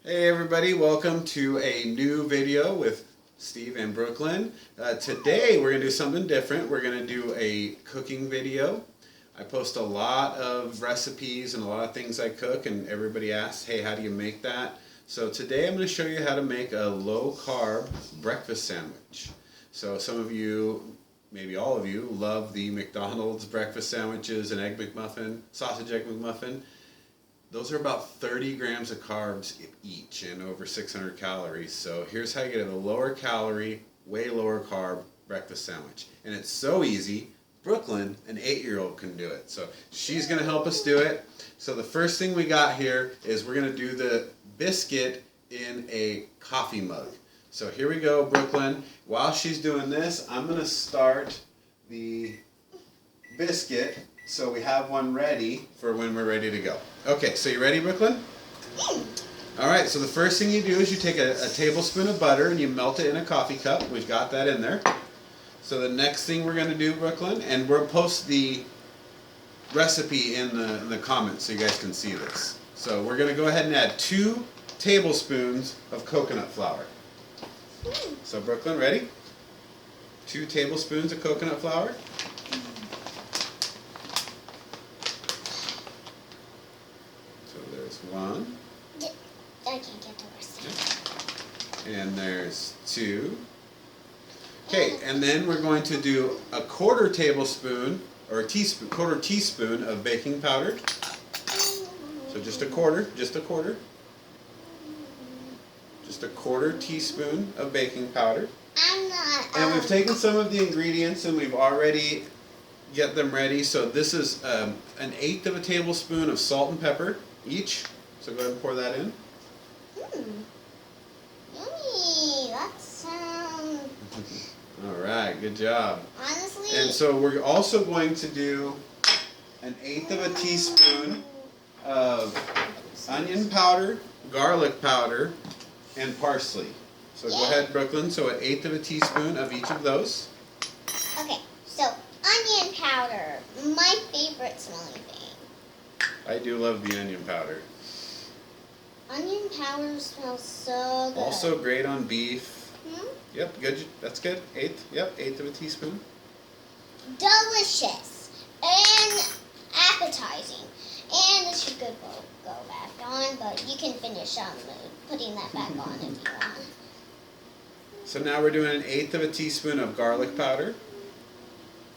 Hey everybody, welcome to a new video with Steve and Brooklyn. Today we're going to do something different. We're going to do a cooking video. I post a lot of recipes and a lot of things I cook, and everybody asks, hey, how do you make that? So today I'm going to show you how to make a low-carb breakfast sandwich. So some of you, maybe all of you, love the McDonald's breakfast sandwiches, an egg McMuffin, sausage egg McMuffin. Those are about 30 grams of carbs each and over 600 calories. So here's how you get a lower calorie, way lower carb breakfast sandwich. And it's so easy. Brooklyn, an 8-year-old, can do it. So she's going to help us do it. So the first thing we got here is we're going to do the biscuit in a coffee mug. So here we go, Brooklyn. While she's doing this, I'm going to start the biscuit so we have one ready for when we're ready to go. Okay, so you ready, Brooklyn? Alright, so the first thing you do is you take a tablespoon of butter and you melt it in a coffee cup. We've got that in there. So the next thing we're going to do, Brooklyn, and we'll post the recipe in the comments so you guys can see this. So we're going to go ahead and add 2 tablespoons of coconut flour. So Brooklyn, ready? 2 tablespoons of coconut flour. One. I can't get the rest. And there's 2. Okay, and then we're going to do a quarter tablespoon or quarter teaspoon of baking powder. So just a quarter. Just a quarter teaspoon of baking powder. I'm not. And we've taken some of the ingredients and we've already get them ready. So this is 1/8 of a tablespoon of salt and pepper each. So go ahead and pour that in. Yummy. That sounds... Alright, good job. Honestly... And so we're also going to do 1/8 of a teaspoon of onion powder, garlic powder, and parsley. So go ahead, Brooklyn. So 1/8 of a teaspoon of each of those. Okay, so onion powder. My favorite smelling thing. I do love the onion powder. Onion powder smells so good. Also great on beef. Hmm? Yep, good. That's good. 1/8 of a teaspoon. Delicious and appetizing. And this should go back on, but you can finish putting that back on if you want. So now we're doing 1/8 of a teaspoon of garlic powder.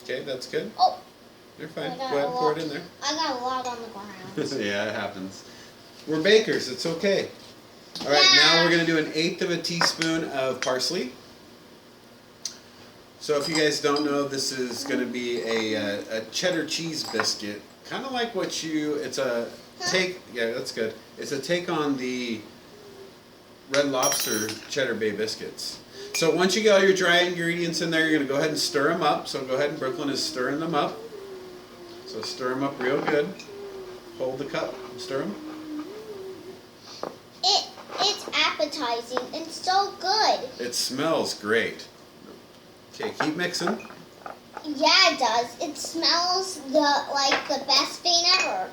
Okay, that's good. Oh. You're fine. Go ahead and pour it in there. I got a lot on the ground. Yeah, it happens. We're bakers. It's okay. All right, now we're going to do 1/8 of a teaspoon of parsley. So if you guys don't know, this is going to be a cheddar cheese biscuit. Kind of like what it's a take, yeah, that's good. It's a take on the Red Lobster Cheddar Bay biscuits. So once you get all your dry ingredients in there, you're going to go ahead and stir them up. So go ahead, and Brooklyn is stirring them up. So stir them up real good. Hold the cup and stir them. It's appetizing and so good. It smells great. Okay, keep mixing. Yeah, it does. It smells like the best thing ever.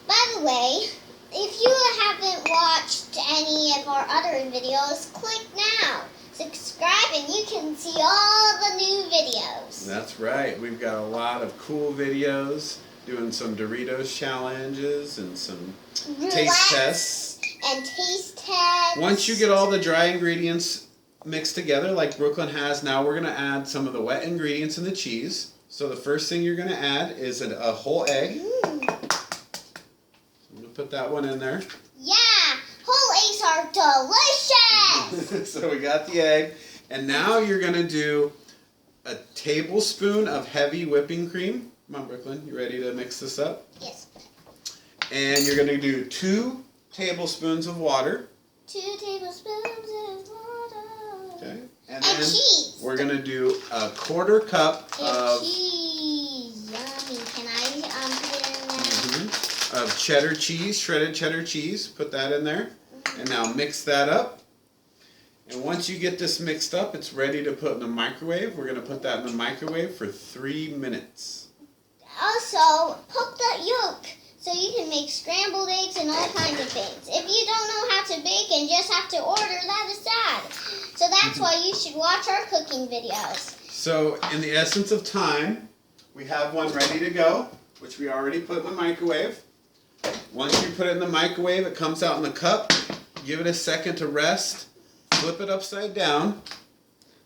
By the way, if you haven't watched any of our other videos, click now. Subscribe and you can see all the new videos. That's right. We've got a lot of cool videos doing some Doritos challenges and some taste tests. And taste tests. Once you get all the dry ingredients mixed together like Brooklyn has, now we're going to add some of the wet ingredients in the cheese. So the first thing you're going to add is a whole egg. So I'm going to put that one in there. Yeah, whole eggs are delicious. So we got the egg. And now you're going to do a tablespoon of heavy whipping cream. Come on, Brooklyn. You ready to mix this up? Yes. And you're going to do 2 tablespoons of water. 2 tablespoons of water. Okay. And then cheese. We're going to do a 1/4 cup of cheese. Yummy. Can I put it in there? Of cheddar cheese, shredded cheddar cheese. Put that in there. And now mix that up. And once you get this mixed up, it's ready to put in the microwave. We're going to put that in the microwave for 3 minutes. Also, poke the yolk so you can make scrambled eggs and all kinds of things. If you don't know how to too big and just have to order, that is sad. So that's why you should watch our cooking videos. So in the essence of time, we have one ready to go, which we already put in the microwave. Once you put it in the microwave, it comes out in the cup. Give it a second to rest. Flip it upside down.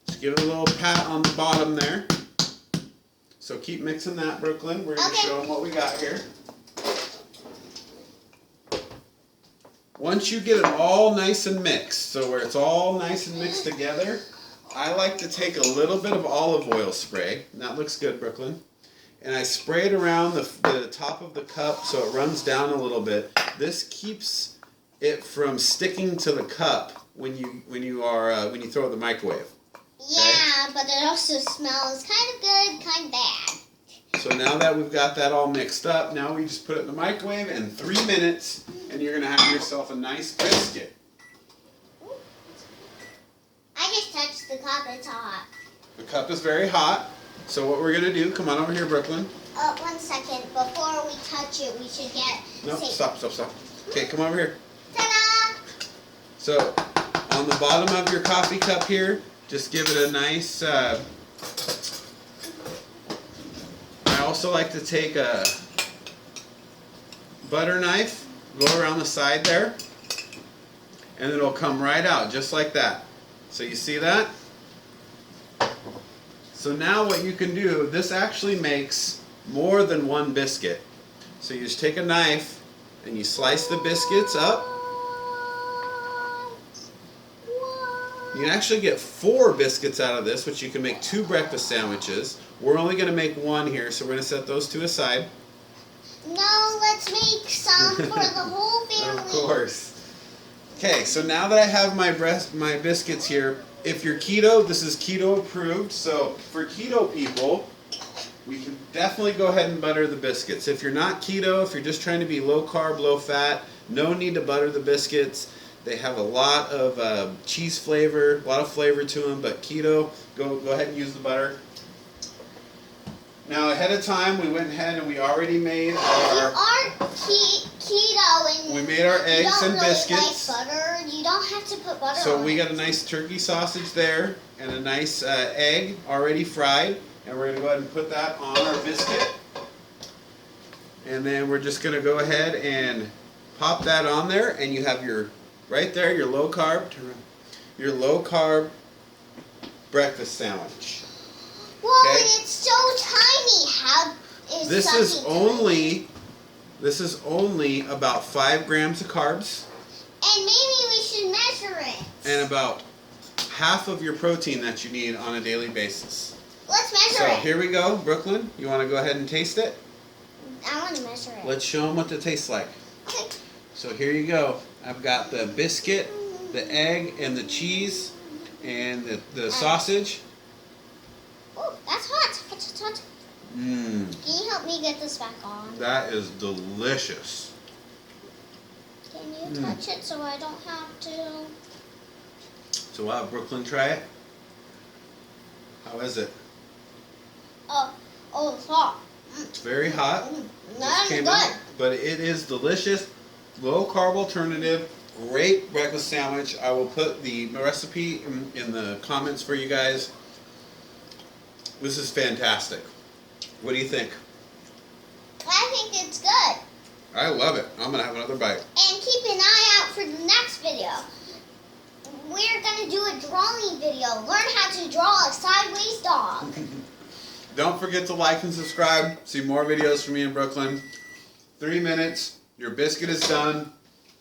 Just give it a little pat on the bottom there. So keep mixing that, Brooklyn. We're going to show them what we got here. Once you get it all nice and mixed, so where it's all nice and mixed together, I like to take a little bit of olive oil spray. And that looks good, Brooklyn. And I spray it around the top of the cup so it runs down a little bit. This keeps it from sticking to the cup when you throw it in the microwave. Yeah, but it also smells kind of good, kind of bad. So now that we've got that all mixed up, now we just put it in the microwave in 3 minutes, and you're going to have yourself a nice biscuit. I just touched the cup, it's hot. The cup is very hot, so what we're going to do, come on over here, Brooklyn. 1 second, before we touch it, we should get... No, stop. Okay, come over here. Ta-da! So, on the bottom of your coffee cup here, just give it a nice... I also like to take a butter knife, go around the side there, and it'll come right out, just like that. So you see that? So now what you can do, this actually makes more than one biscuit. So you just take a knife and you slice the biscuits up. You can actually get 4 biscuits out of this, which you can make 2 breakfast sandwiches. We're only going to make 1 here, so we're going to set those 2 aside. No, let's make some for the whole family. Of course. Okay, so now that I have my biscuits here, if you're keto, this is Keto Approved. So for keto people, we can definitely go ahead and butter the biscuits. If you're not keto, if you're just trying to be low carb, low fat, no need to butter the biscuits. They have a lot of cheese flavor, a lot of flavor to them, but keto, go ahead and use the butter. Now ahead of time, we went ahead and we already made our... You are keto and we made our eggs and biscuits. You don't really like butter. You don't have to put butter on So we it. got a nice turkey sausage there and a nice egg already fried. And we're going to go ahead and put that on our biscuit. And then we're just going to go ahead and pop that on there. And you have your, right there, your low carb breakfast sandwich. Whoa, Okay. and it's so tiny. How is This is something only about 5 grams of carbs. And maybe we should measure it. And about half of your protein that you need on a daily basis. Let's measure So it. here we go, Brooklyn. You want to go ahead and taste it? I want to measure it. Let's show them what it tastes like. Okay. So here you go. I've got the biscuit, the egg, and the cheese, and the sausage. Oh, that's hot. It's hot. Mmm, Can you help me get this back on? that is delicious. Can you touch it so I don't have to? So we'll have Brooklyn try it. How is it? Oh, it's hot. It's very hot. Not Came good. out, but it is delicious. Low carb alternative. Great breakfast sandwich. I will put the recipe in the comments for you guys. This is fantastic. What do you think? I think it's good. I love it. I'm gonna have another bite. And keep an eye out for the next video. We're gonna do a drawing video. Learn how to draw a sideways dog. Don't forget to like and subscribe. See more videos from me in Brooklyn. 3 minutes. Your biscuit is done.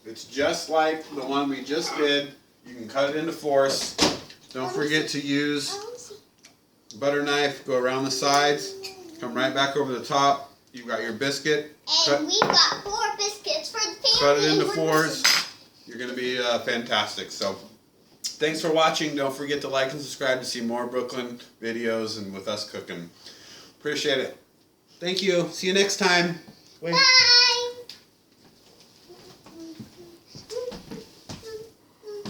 It's just like the one we just did. You can cut it into 4s. Don't forget to use butter knife. Go around the sides. Come right back over the top. You've got your biscuit. And we've got 4 biscuits for the family. Cut it into 4s. You're going to be fantastic. So, thanks for watching. Don't forget to like and subscribe to see more Brooklyn videos and with us cooking. Appreciate it. Thank you. See you next time. Wait. Bye.